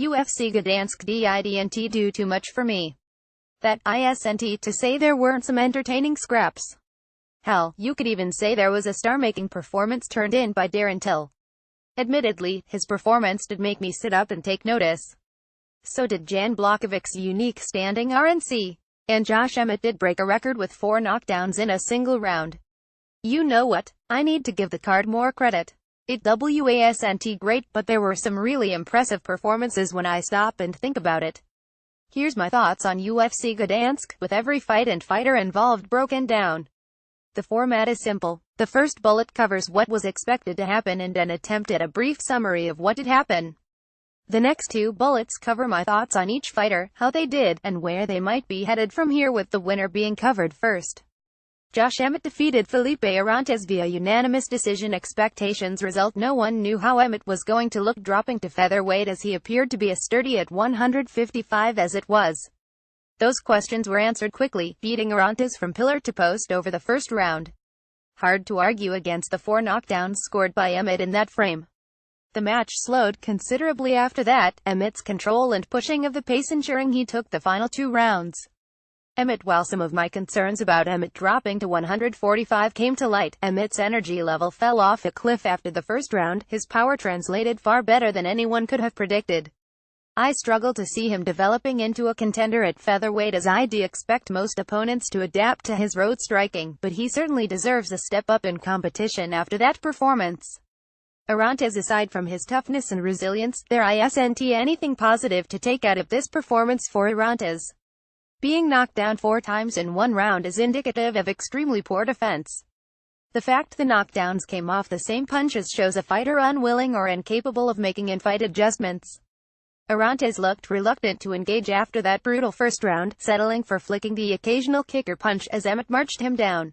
UFC Gdansk didn't do too much for me. That isn't to say there weren't some entertaining scraps. Hell, you could even say there was a star-making performance turned in by Darren Till. Admittedly, his performance did make me sit up and take notice. So did Jan Blachowicz' unique standing RNC. And Josh Emmett did break a record with 4 knockdowns in a single round. You know what? I need to give the card more credit. It wasn't great, but there were some really impressive performances when I stop and think about it. Here's my thoughts on UFC Gdansk, with every fight and fighter involved broken down. The format is simple. The first bullet covers what was expected to happen and an attempt at a brief summary of what did happen. The next 2 bullets cover my thoughts on each fighter, how they did, and where they might be headed from here, with the winner being covered first. Josh Emmett defeated Felipe Arantes via unanimous decision. Expectations result: no one knew how Emmett was going to look dropping to featherweight, as he appeared to be as sturdy at 155 as it was. Those questions were answered quickly, beating Arantes from pillar to post over the first round. Hard to argue against the 4 knockdowns scored by Emmett in that frame. The match slowed considerably after that, Emmett's control and pushing of the pace ensuring he took the final 2 rounds. While some of my concerns about Emmett dropping to 145 came to light, Emmett's energy level fell off a cliff after the first round. His power translated far better than anyone could have predicted. I struggle to see him developing into a contender at featherweight, as I'd expect most opponents to adapt to his road striking, but he certainly deserves a step up in competition after that performance. Arantes, aside from his toughness and resilience, there isn't anything positive to take out of this performance for Arantes. Being knocked down 4 times in one round is indicative of extremely poor defense. The fact the knockdowns came off the same punches shows a fighter unwilling or incapable of making in-fight adjustments. Arantes looked reluctant to engage after that brutal first round, settling for flicking the occasional kick or punch as Emmett marched him down.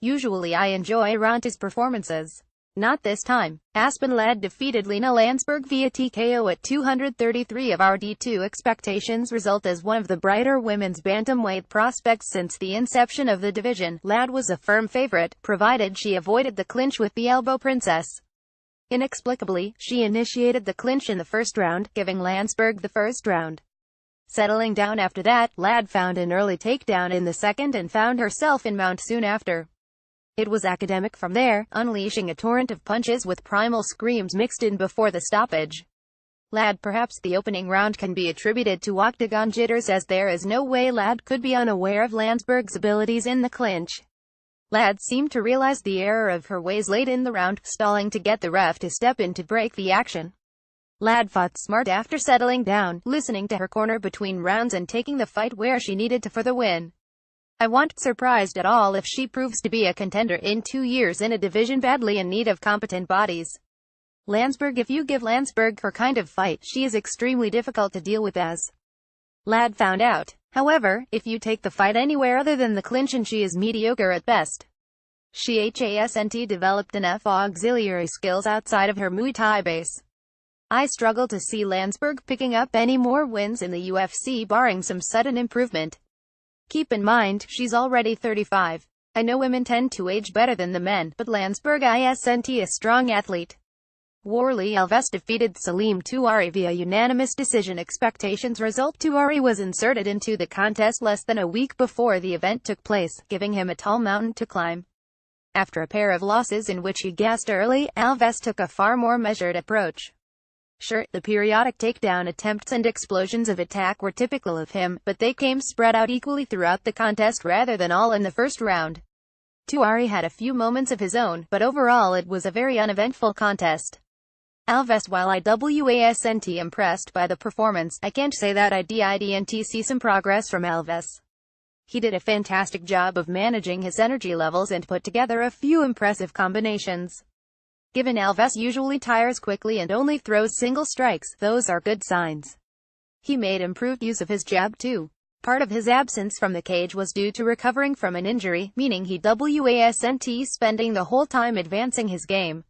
Usually I enjoy Arantes' performances. Not this time. Aspen Ladd defeated Lena Landsberg via TKO at 233 of RD2. Expectations result: as one of the brighter women's bantamweight prospects since the inception of the division, Ladd was a firm favorite, provided she avoided the clinch with the elbow princess. Inexplicably, she initiated the clinch in the first round, giving Landsberg the first round. Settling down after that, Ladd found an early takedown in the second and found herself in mount soon after. It was academic from there, unleashing a torrent of punches with primal screams mixed in before the stoppage. Ladd: perhaps the opening round can be attributed to octagon jitters, as there is no way Ladd could be unaware of Landsberg's abilities in the clinch. Ladd seemed to realize the error of her ways late in the round, stalling to get the ref to step in to break the action. Ladd fought smart after settling down, listening to her corner between rounds and taking the fight where she needed to for the win. I won't be surprised at all if she proves to be a contender in 2 years in a division badly in need of competent bodies. Landsberg: if you give Landsberg her kind of fight, she is extremely difficult to deal with, as Ladd found out. However, if you take the fight anywhere other than the clinch, and she is mediocre at best. She hasn't developed enough auxiliary skills outside of her Muay Thai base. I struggle to see Landsberg picking up any more wins in the UFC barring some sudden improvement. Keep in mind, she's already 35. I know women tend to age better than the men, but Landsberg isn't a strong athlete. Warley Alves defeated Salim Touari via unanimous decision. Expectations result: Touari was inserted into the contest less than a week before the event took place, giving him a tall mountain to climb. After a pair of losses in which he gassed early, Alves took a far more measured approach. Sure, the periodic takedown attempts and explosions of attack were typical of him, but they came spread out equally throughout the contest rather than all in the first round. Touari had a few moments of his own, but overall it was a very uneventful contest. Alves: while I wasn't impressed by the performance, I can't say that I didn't see some progress from Alves. He did a fantastic job of managing his energy levels and put together a few impressive combinations. Given Alves usually tires quickly and only throws single strikes, those are good signs. He made improved use of his jab too. Part of his absence from the cage was due to recovering from an injury, meaning he wasn't spending the whole time advancing his game.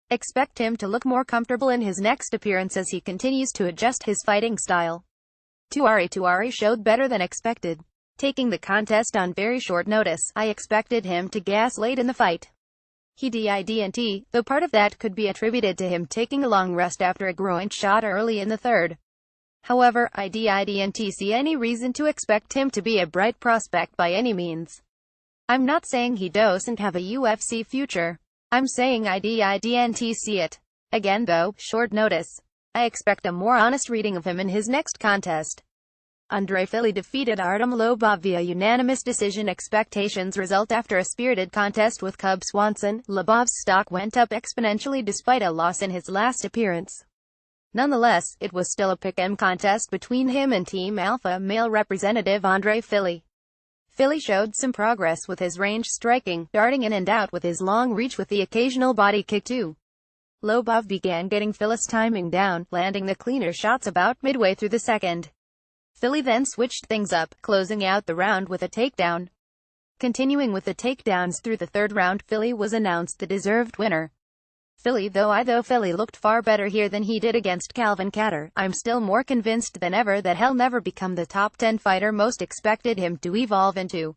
Expect him to look more comfortable in his next appearance as he continues to adjust his fighting style. Touari showed better than expected. Taking the contest on very short notice, I expected him to gas late in the fight. He didn't, though part of that could be attributed to him taking a long rest after a groin shot early in the third. However, I didn't see any reason to expect him to be a bright prospect by any means. I'm not saying he doesn't have a UFC future. I'm saying I didn't see it. Again though, short notice. I expect a more honest reading of him in his next contest. Andre Fili defeated Artem Lobov via unanimous decision. Expectations result after a spirited contest with Cub Swanson. Lobov's stock went up exponentially despite a loss in his last appearance. Nonetheless, it was still a pick-em contest between him and Team Alpha male representative Andre Fili. Fili showed some progress with his range striking, darting in and out with his long reach with the occasional body kick too. Lobov began getting Fili's timing down, landing the cleaner shots about midway through the second. Fili then switched things up, closing out the round with a takedown. Continuing with the takedowns through the third round, Fili was announced the deserved winner. Though Fili looked far better here than he did against Calvin Kattar, I'm still more convinced than ever that he'll never become the top 10 fighter most expected him to evolve into.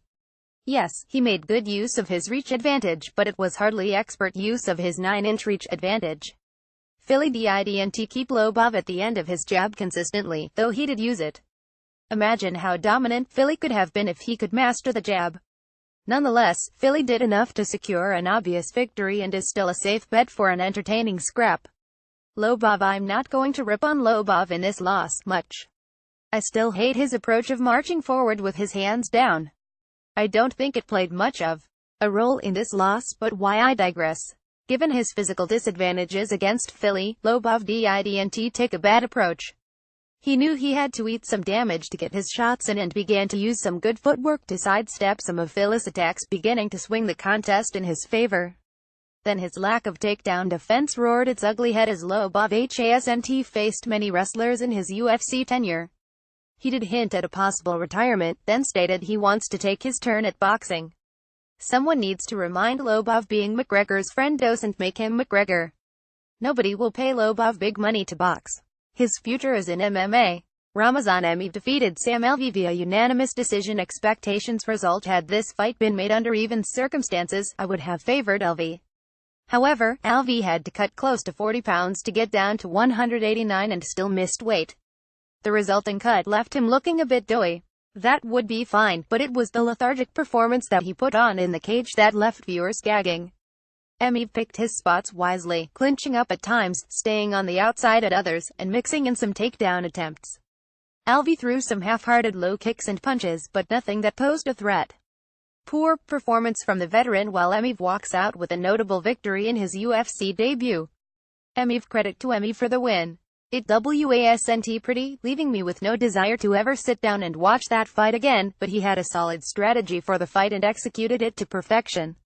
Yes, he made good use of his reach advantage, but it was hardly expert use of his 9-inch reach advantage. Fili didn't keep Lobov at the end of his jab consistently, though he did use it. Imagine how dominant Fili could have been if he could master the jab. Nonetheless, Fili did enough to secure an obvious victory and is still a safe bet for an entertaining scrap. Lobov. I'm not going to rip on Lobov in this loss much. I still hate his approach of marching forward with his hands down. I don't think it played much of a role in this loss, but why I digress. Given his physical disadvantages against Fili, Lobov didn't take a bad approach. He knew he had to eat some damage to get his shots in and began to use some good footwork to sidestep some of Fili's attacks, beginning to swing the contest in his favor. Then his lack of takedown defense roared its ugly head as Lobov hasn't faced many wrestlers in his UFC tenure. He did hint at a possible retirement, then stated he wants to take his turn at boxing. Someone needs to remind Lobov being McGregor's friend doesn't make him McGregor. Nobody will pay Lobov big money to box. His future is in MMA. Ramazan Emeev defeated Sam Alvey via unanimous decision. Expectations result. Had this fight been made under even circumstances, I would have favored Alvey. However, Alvey had to cut close to 40 pounds to get down to 189 and still missed weight. The resulting cut left him looking a bit doughy. That would be fine, but it was the lethargic performance that he put on in the cage that left viewers gagging. Emeev picked his spots wisely, clinching up at times, staying on the outside at others, and mixing in some takedown attempts. Alvey threw some half-hearted low kicks and punches, but nothing that posed a threat. Poor performance from the veteran, while Emeev walks out with a notable victory in his UFC debut. Emeev. Credit to Emeev for the win. It wasn't pretty, leaving me with no desire to ever sit down and watch that fight again, but he had a solid strategy for the fight and executed it to perfection.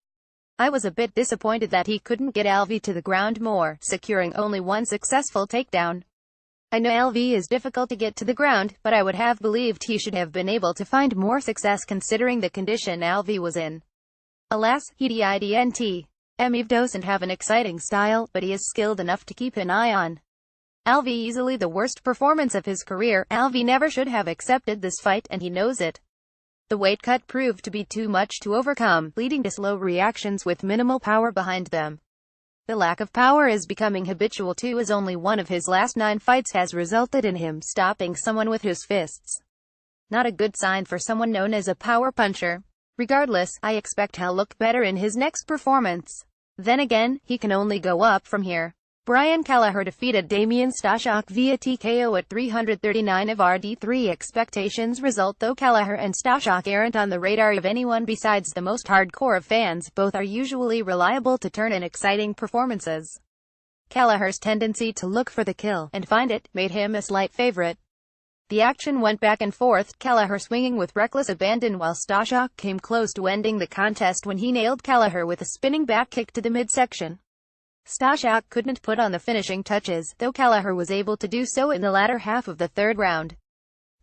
I was a bit disappointed that he couldn't get Alvey to the ground more, securing only one successful takedown. I know Alvey is difficult to get to the ground, but I would have believed he should have been able to find more success considering the condition Alvey was in. Alas, he didn't. Emeev doesn't have an exciting style, but he is skilled enough to keep an eye on. Alvey easily the worst performance of his career. Alvey never should have accepted this fight, and he knows it. The weight cut proved to be too much to overcome, leading to slow reactions with minimal power behind them. The lack of power is becoming habitual too, as only one of his last 9 fights has resulted in him stopping someone with his fists. Not a good sign for someone known as a power puncher. Regardless, I expect he'll look better in his next performance. Then again, he can only go up from here. Brian Kelleher defeated Damian Staszak via TKO at 339 of RD3. Expectations result. Though Kelleher and Staszak aren't on the radar of anyone besides the most hardcore of fans, both are usually reliable to turn in exciting performances. Kelleher's tendency to look for the kill, and find it, made him a slight favorite. The action went back and forth, Kelleher swinging with reckless abandon while Staszak came close to ending the contest when he nailed Kelleher with a spinning back kick to the midsection. Staszak couldn't put on the finishing touches, though Kelleher was able to do so in the latter half of the third round.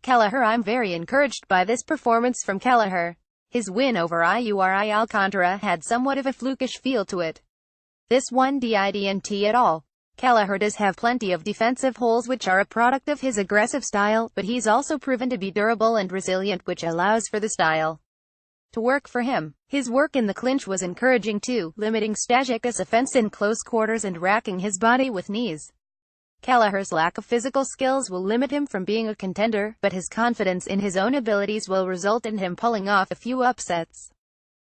Kelleher. I'm very encouraged by this performance from Kelleher. His win over Yuri Alcantara had somewhat of a flukish feel to it. This one didn't at all. Kelleher does have plenty of defensive holes which are a product of his aggressive style, but he's also proven to be durable and resilient, which allows for the style to work for him. His work in the clinch was encouraging too, limiting Staszak's offense in close quarters and racking his body with knees. Kelleher's lack of physical skills will limit him from being a contender, but his confidence in his own abilities will result in him pulling off a few upsets.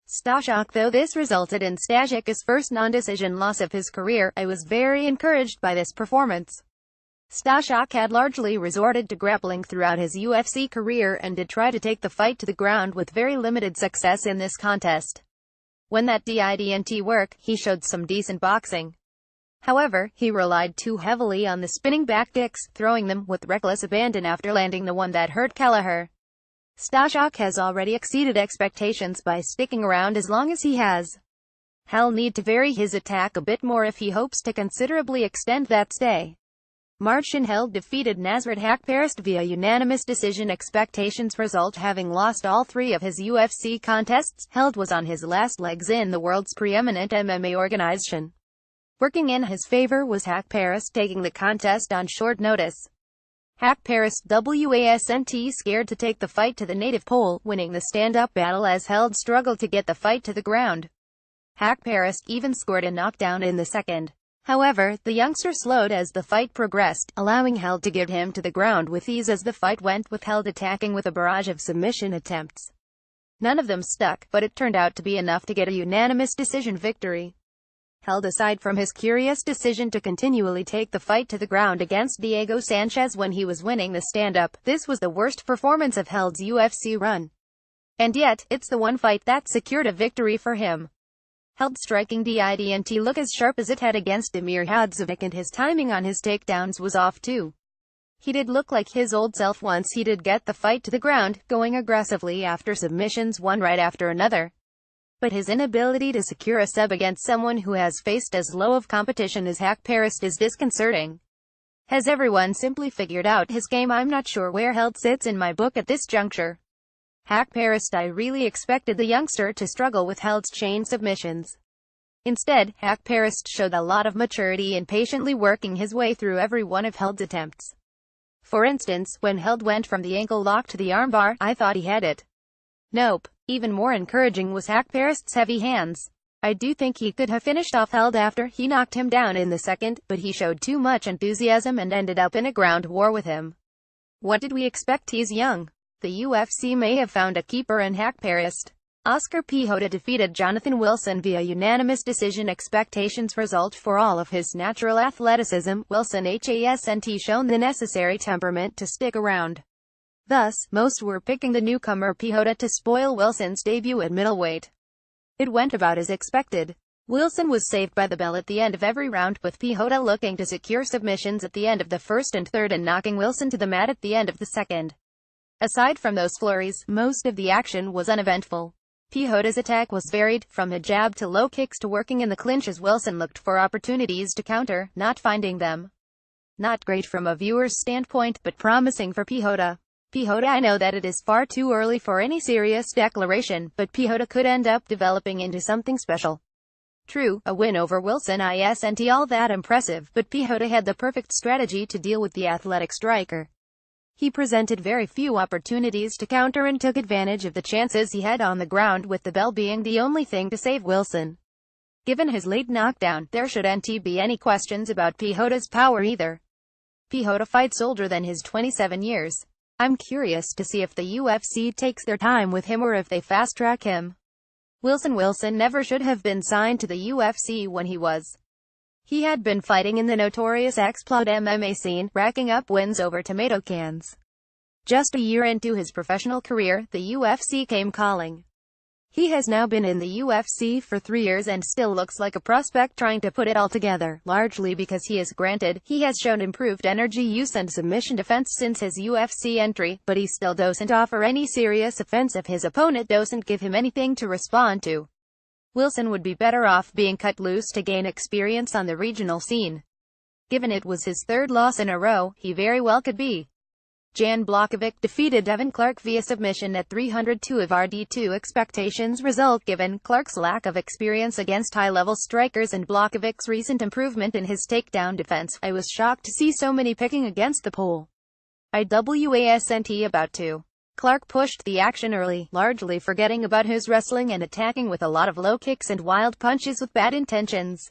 Stashak. Though this resulted in Stashak's first non-decision loss of his career, I was very encouraged by this performance. Stashak had largely resorted to grappling throughout his UFC career and did try to take the fight to the ground with very limited success in this contest. When that didn't work, he showed some decent boxing. However, he relied too heavily on the spinning back kicks, throwing them with reckless abandon after landing the one that hurt Kelleher. Stashak has already exceeded expectations by sticking around as long as he has. He'll need to vary his attack a bit more if he hopes to considerably extend that stay. Marcin Held defeated Nasrat Haqparast via unanimous decision. Expectations result. Having lost all 3 of his UFC contests, Held was on his last legs in the world's preeminent MMA organization. Working in his favor was Haqparast taking the contest on short notice. Haqparast wasn't scared to take the fight to the native pole, winning the stand-up battle as Held struggled to get the fight to the ground. Haqparast even scored a knockdown in the second. However, the youngster slowed as the fight progressed, allowing Held to get him to the ground with ease as the fight went, with Held attacking with a barrage of submission attempts. None of them stuck, but it turned out to be enough to get a unanimous decision victory. Held, aside from his curious decision to continually take the fight to the ground against Diego Sanchez when he was winning the stand-up, this was the worst performance of Held's UFC run. And yet, it's the one fight that secured a victory for him. Held striking didn't look as sharp as it had against Damir Hadzovic, and his timing on his takedowns was off too. He did look like his old self once he did get the fight to the ground, going aggressively after submissions one right after another. But his inability to secure a sub against someone who has faced as low of competition as Haqparast is disconcerting. Has everyone simply figured out his game? I'm not sure where Held sits in my book at this juncture. Haqparast. I really expected the youngster to struggle with Held's chain submissions. Instead, Haqparast showed a lot of maturity in patiently working his way through every one of Held's attempts. For instance, when Held went from the ankle lock to the armbar, I thought he had it. Nope. Even more encouraging was Haqparast's heavy hands. I do think he could have finished off Held after he knocked him down in the second, but he showed too much enthusiasm and ended up in a ground war with him. What did we expect? He's young. The UFC may have found a keeper in Haqparast. Oscar Piechota defeated Jonathan Wilson via unanimous decision. Expectations result. For all of his natural athleticism, Wilson hasn't shown the necessary temperament to stick around. Thus, most were picking the newcomer Piechota to spoil Wilson's debut at middleweight. It went about as expected. Wilson was saved by the bell at the end of every round, with Piechota looking to secure submissions at the end of the first and third and knocking Wilson to the mat at the end of the second. Aside from those flurries, most of the action was uneventful. Piechota's attack was varied, from a jab to low kicks to working in the clinch as Wilson looked for opportunities to counter, not finding them. Not great from a viewer's standpoint, but promising for Piechota. I know that it is far too early for any serious declaration, but Piechota could end up developing into something special. True, a win over Wilson isn't all that impressive, but Piechota had the perfect strategy to deal with the athletic striker. He presented very few opportunities to counter and took advantage of the chances he had on the ground, with the bell being the only thing to save Wilson. Given his late knockdown, there shouldn't be any questions about Piechota's power either. Piechota fights older than his 27 years. I'm curious to see if the UFC takes their time with him or if they fast-track him. Wilson never should have been signed to the UFC when he was. He had been fighting in the notorious Explode MMA scene, racking up wins over tomato cans. Just a year into his professional career, the UFC came calling. He has now been in the UFC for 3 years and still looks like a prospect trying to put it all together, largely because he has shown improved energy use and submission defense since his UFC entry, but he still doesn't offer any serious offense if his opponent doesn't give him anything to respond to. Wilson would be better off being cut loose to gain experience on the regional scene. Given it was his 3rd loss in a row, he very well could be. Jan Blachowicz defeated Devin Clark via submission at 302 of RD2. Expectations result. Given Clark's lack of experience against high-level strikers and Blachowicz's recent improvement in his takedown defense, I was shocked to see so many picking against the pole. Wasn't about to. Clark pushed the action early, largely forgetting about his wrestling and attacking with a lot of low kicks and wild punches with bad intentions.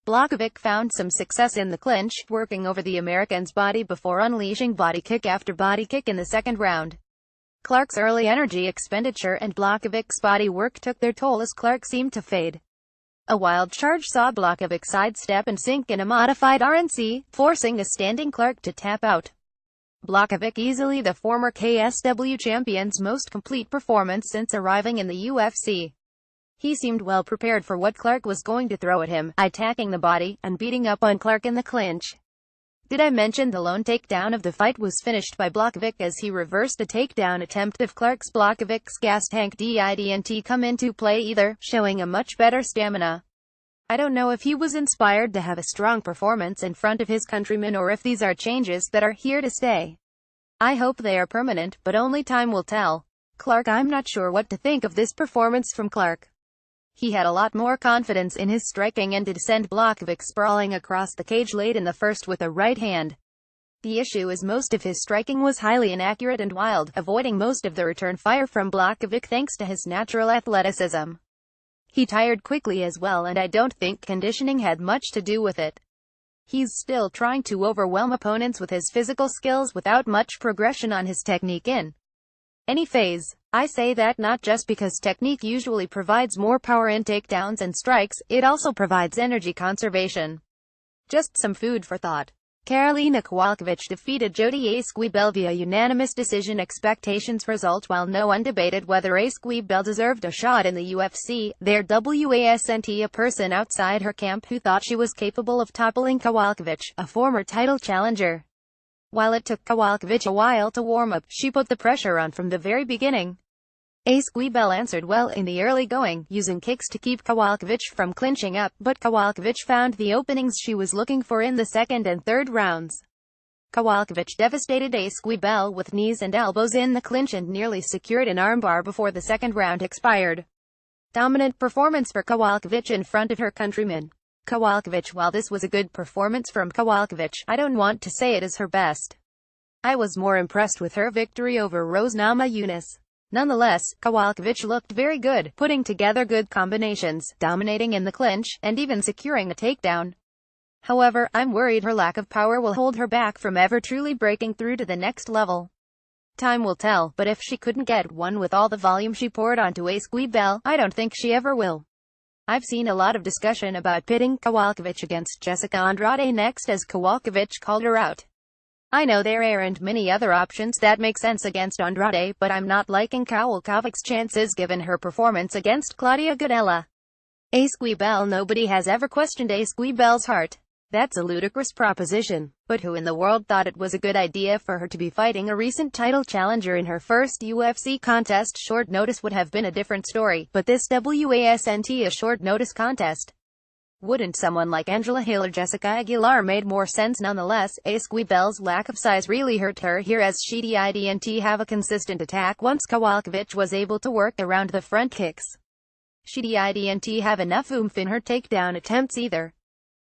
Blachowicz found some success in the clinch, working over the American's body before unleashing body kick after body kick in the second round. Clark's early energy expenditure and Blachowicz's body work took their toll as Clark seemed to fade. A wild charge saw Blachowicz sidestep and sink in a modified RNC, forcing a standing Clark to tap out. Blachowicz easily the former KSW champion's most complete performance since arriving in the UFC. He seemed well prepared for what Clark was going to throw at him, attacking the body, and beating up on Clark in the clinch. Did I mention the lone takedown of the fight was finished by Blachowicz as he reversed the takedown attempt of Clark's? Blachowicz's gas tank didn't come into play either, showing a much better stamina. I don't know if he was inspired to have a strong performance in front of his countrymen or if these are changes that are here to stay. I hope they are permanent, but only time will tell. Clark: I'm not sure what to think of this performance from Clark. He had a lot more confidence in his striking and did send Blachowicz sprawling across the cage late in the first with a right hand. The issue is most of his striking was highly inaccurate and wild, avoiding most of the return fire from Blachowicz thanks to his natural athleticism. He tired quickly as well, and I don't think conditioning had much to do with it. He's still trying to overwhelm opponents with his physical skills without much progression on his technique in any phase. I say that not just because technique usually provides more power in takedowns and strikes, it also provides energy conservation. Just some food for thought. Karolina Kowalkiewicz defeated Jodie Esquibel via unanimous decision. Expectations result. While no one debated whether Esquibel deserved a shot in the UFC, there wasn't a person outside her camp who thought she was capable of toppling Kowalkiewicz, a former title challenger. While it took Kowalkiewicz a while to warm up, she put the pressure on from the very beginning. Esquibel answered well in the early going, using kicks to keep Kowalkiewicz from clinching up, but Kowalkiewicz found the openings she was looking for in the second and third rounds. Kowalkiewicz devastated Esquibel with knees and elbows in the clinch and nearly secured an armbar before the second round expired. Dominant performance for Kowalkiewicz in front of her countrymen. Kowalkiewicz: while this was a good performance from Kowalkiewicz, I don't want to say it is her best. I was more impressed with her victory over Rose Namajunas. Nonetheless, Kowalkiewicz looked very good, putting together good combinations, dominating in the clinch, and even securing a takedown. However, I'm worried her lack of power will hold her back from ever truly breaking through to the next level. Time will tell, but if she couldn't get one with all the volume she poured onto Esquibel, I don't think she ever will. I've seen a lot of discussion about pitting Kowalkiewicz against Jessica Andrade next, as Kowalkiewicz called her out. I know there aren't many other options that make sense against Andrade, but I'm not liking Kowalkiewicz's chances given her performance against Claudia Gadelha. Esquibel: nobody has ever questioned Esquibel's heart. That's a ludicrous proposition, but who in the world thought it was a good idea for her to be fighting a recent title challenger in her first UFC contest? Short notice would have been a different story, but this wasn't a short notice contest. Wouldn't someone like Angela Hill or Jessica Aguilar made more sense? Nonetheless, Esquibel's lack of size really hurt her here, as she didn't have a consistent attack once Kowalkiewicz was able to work around the front kicks. She didn't have enough oomph in her takedown attempts either.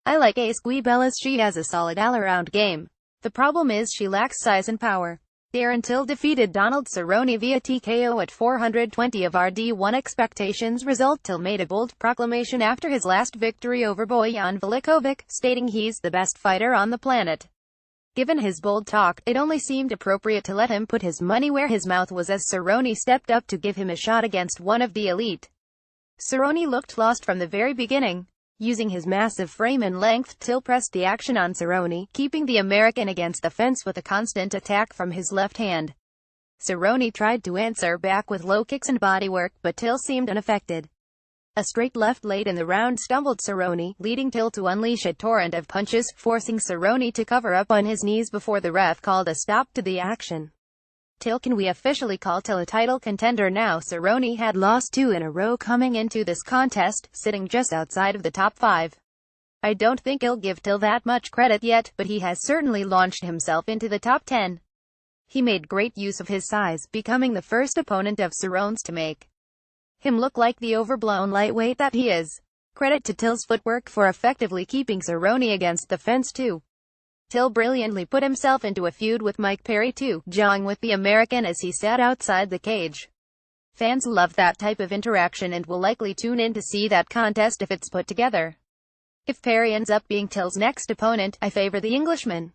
I like Esquibel as she has a solid all-around game. The problem is she lacks size and power. Darren Till defeated Donald Cerrone via TKO at 420 of RD1. Expectations result. Till made a bold proclamation after his last victory over Bojan Velikovic, stating he's the best fighter on the planet. Given his bold talk, it only seemed appropriate to let him put his money where his mouth was as Cerrone stepped up to give him a shot against one of the elite. Cerrone looked lost from the very beginning. Using his massive frame and length, Till pressed the action on Cerrone, keeping the American against the fence with a constant attack from his left hand. Cerrone tried to answer back with low kicks and bodywork, but Till seemed unaffected. A straight left late in the round stumbled Cerrone, leading Till to unleash a torrent of punches, forcing Cerrone to cover up on his knees before the ref called a stop to the action. Till: can we officially call Till a title contender now? Cerrone had lost 2 in a row coming into this contest, sitting just outside of the top 5. I don't think he'll give Till that much credit yet, but he has certainly launched himself into the top 10. He made great use of his size, becoming the first opponent of Cerrone's to make him look like the overblown lightweight that he is. Credit to Till's footwork for effectively keeping Cerrone against the fence too. Till brilliantly put himself into a feud with Mike Perry too, jawing with the American as he sat outside the cage. Fans love that type of interaction and will likely tune in to see that contest if it's put together. If Perry ends up being Till's next opponent, I favor the Englishman.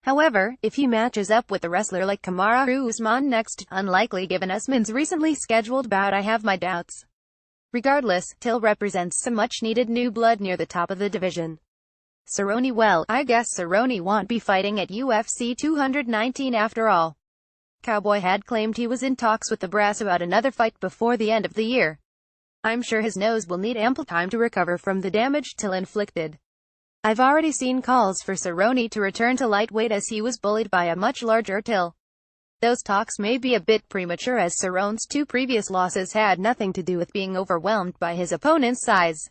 However, if he matches up with a wrestler like Kamaru Usman next, unlikely given Usman's recently scheduled bout, I have my doubts. Regardless, Till represents some much-needed new blood near the top of the division. Cerrone, well, I guess Cerrone won't be fighting at UFC 219 after all. Cowboy had claimed he was in talks with the brass about another fight before the end of the year. I'm sure his nose will need ample time to recover from the damage Till inflicted. I've already seen calls for Cerrone to return to lightweight as he was bullied by a much larger Till. Those talks may be a bit premature as Cerrone's 2 previous losses had nothing to do with being overwhelmed by his opponent's size.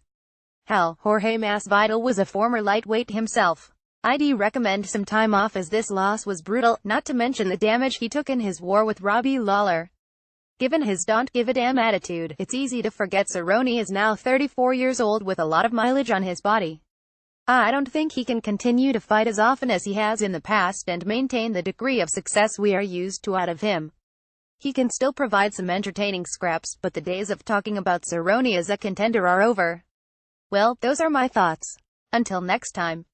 Hell, Jorge Masvidal was a former lightweight himself. I'd recommend some time off as this loss was brutal, not to mention the damage he took in his war with Robbie Lawler. Given his don't give a damn attitude, it's easy to forget Cerrone is now 34 years old with a lot of mileage on his body. I don't think he can continue to fight as often as he has in the past and maintain the degree of success we are used to out of him. He can still provide some entertaining scraps, but the days of talking about Cerrone as a contender are over. Well, those are my thoughts. Until next time.